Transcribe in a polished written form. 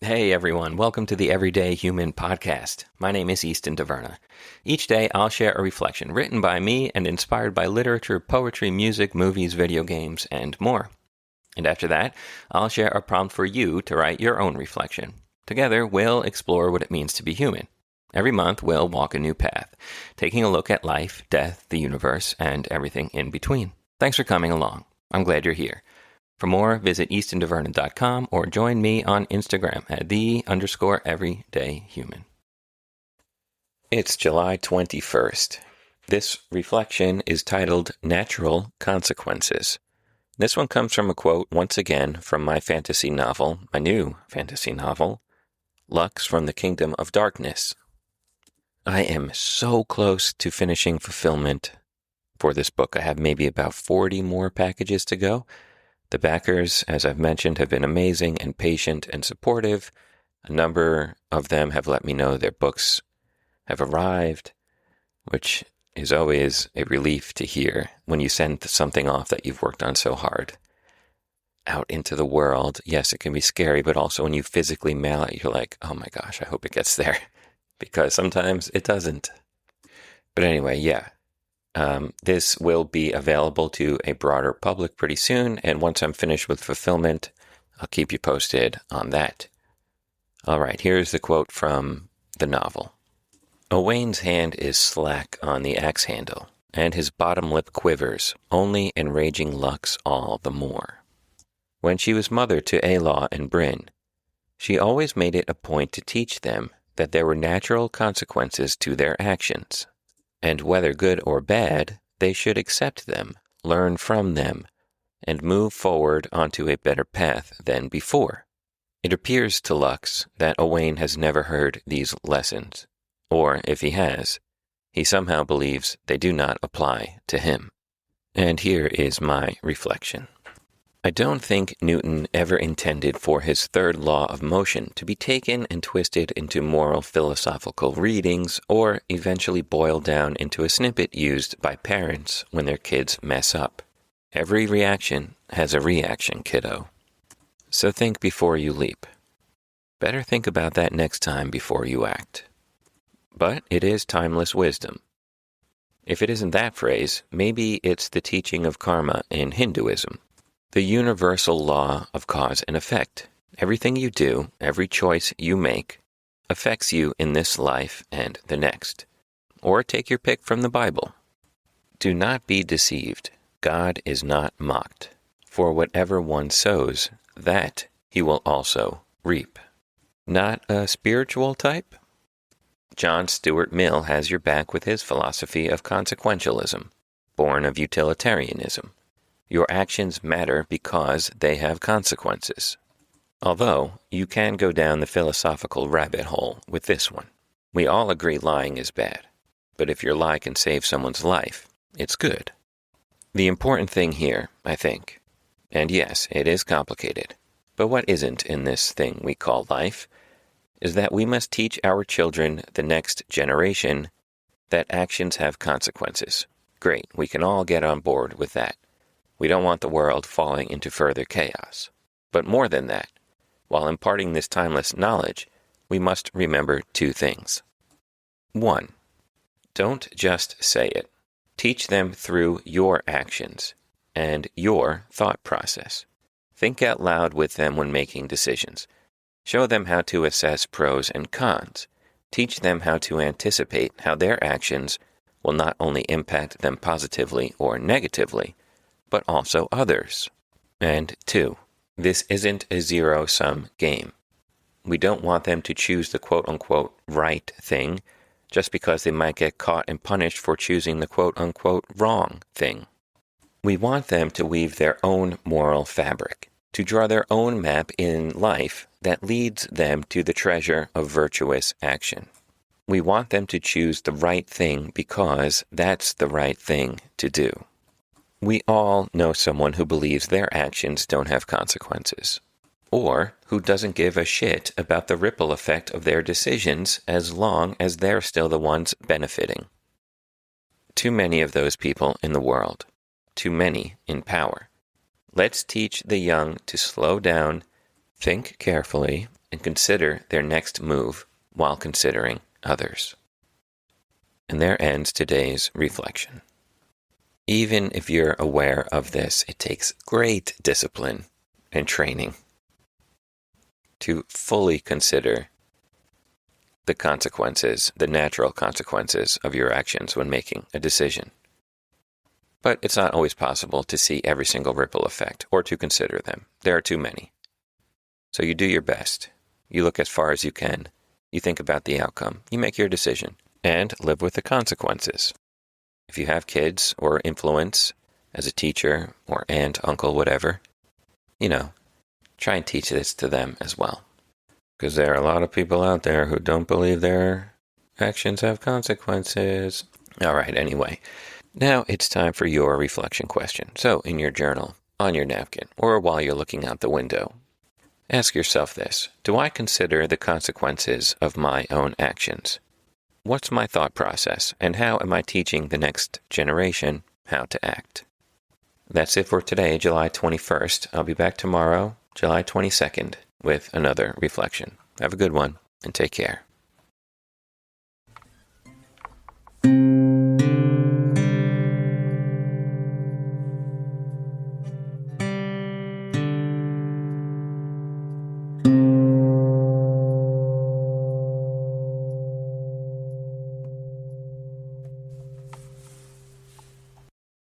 Hey everyone, welcome to the Everyday Human Podcast. My name is Easton Taverna. Each day I'll share a reflection written by me and inspired by literature, poetry, music, movies, video games, and more. And after that, I'll share a prompt for you to write your own reflection. Together, we'll explore what it means to be human. Every month, we'll walk a new path, taking a look at life, death, the universe, and everything in between. Thanks for coming along. I'm glad you're here. For more, visit eastontaverna.com or join me on Instagram at _everydayhuman. It's July 21st. This reflection is titled Natural Consequences. This one comes from a quote, once again, from my new fantasy novel, Lux from the Kingdom of Darkness. I am so close to finishing fulfillment for this book. I have maybe about 40 more packages to go. The backers, as I've mentioned, have been amazing and patient and supportive. A number of them have let me know their books have arrived, which is always a relief to hear when you send something off that you've worked on so hard out into the world. Yes, it can be scary, but also when you physically mail it, you're like, oh my gosh, I hope it gets there, because sometimes it doesn't. But anyway, yeah. This will be available to a broader public pretty soon, and once I'm finished with fulfillment, I'll keep you posted on that. All right, here's the quote from the novel. Owain's hand is slack on the axe handle, and his bottom lip quivers, only enraging Lux all the more. When she was mother to Aelaw and Bryn, she always made it a point to teach them that there were natural consequences to their actions, and whether good or bad, they should accept them, learn from them, and move forward onto a better path than before. It appears to Lux that Owain has never heard these lessons, or if he has, he somehow believes they do not apply to him. And here is my reflection. I don't think Newton ever intended for his third law of motion to be taken and twisted into moral philosophical readings or eventually boiled down into a snippet used by parents when their kids mess up. Every reaction has a reaction, kiddo. So think before you leap. Better think about that next time before you act. But it is timeless wisdom. If it isn't that phrase, maybe it's the teaching of karma in Hinduism. The universal law of cause and effect. Everything you do, every choice you make, affects you in this life and the next. Or take your pick from the Bible. Do not be deceived. God is not mocked. For whatever one sows, that he will also reap. Not a spiritual type? John Stuart Mill has your back with his philosophy of consequentialism, born of utilitarianism. Your actions matter because they have consequences. Although, you can go down the philosophical rabbit hole with this one. We all agree lying is bad, but if your lie can save someone's life, it's good. The important thing here, I think, and yes, it is complicated, but what isn't in this thing we call life, is that we must teach our children, the next generation, that actions have consequences. Great, we can all get on board with that. We don't want the world falling into further chaos. But more than that, while imparting this timeless knowledge, we must remember two things. 1. Don't just say it. Teach them through your actions and your thought process. Think out loud with them when making decisions. Show them how to assess pros and cons. Teach them how to anticipate how their actions will not only impact them positively or negatively, but also others. And 2, this isn't a zero-sum game. We don't want them to choose the quote-unquote right thing just because they might get caught and punished for choosing the quote-unquote wrong thing. We want them to weave their own moral fabric, to draw their own map in life that leads them to the treasure of virtuous action. We want them to choose the right thing because that's the right thing to do. We all know someone who believes their actions don't have consequences, or who doesn't give a shit about the ripple effect of their decisions as long as they're still the ones benefiting. Too many of those people in the world, too many in power. Let's teach the young to slow down, think carefully, and consider their next move while considering others. And there ends today's reflection. Even if you're aware of this, it takes great discipline and training to fully consider the consequences, the natural consequences of your actions when making a decision. But it's not always possible to see every single ripple effect or to consider them. There are too many. So you do your best. You look as far as you can. You think about the outcome. You make your decision and live with the consequences. If you have kids or influence as a teacher or aunt, uncle, whatever, try and teach this to them as well. Because there are a lot of people out there who don't believe their actions have consequences. All right, anyway. Now it's time for your reflection question. So in your journal, on your napkin, or while you're looking out the window, ask yourself this. Do I consider the consequences of my own actions? What's my thought process, and how am I teaching the next generation how to act? That's it for today, July 21st. I'll be back tomorrow, July 22nd, with another reflection. Have a good one, and take care.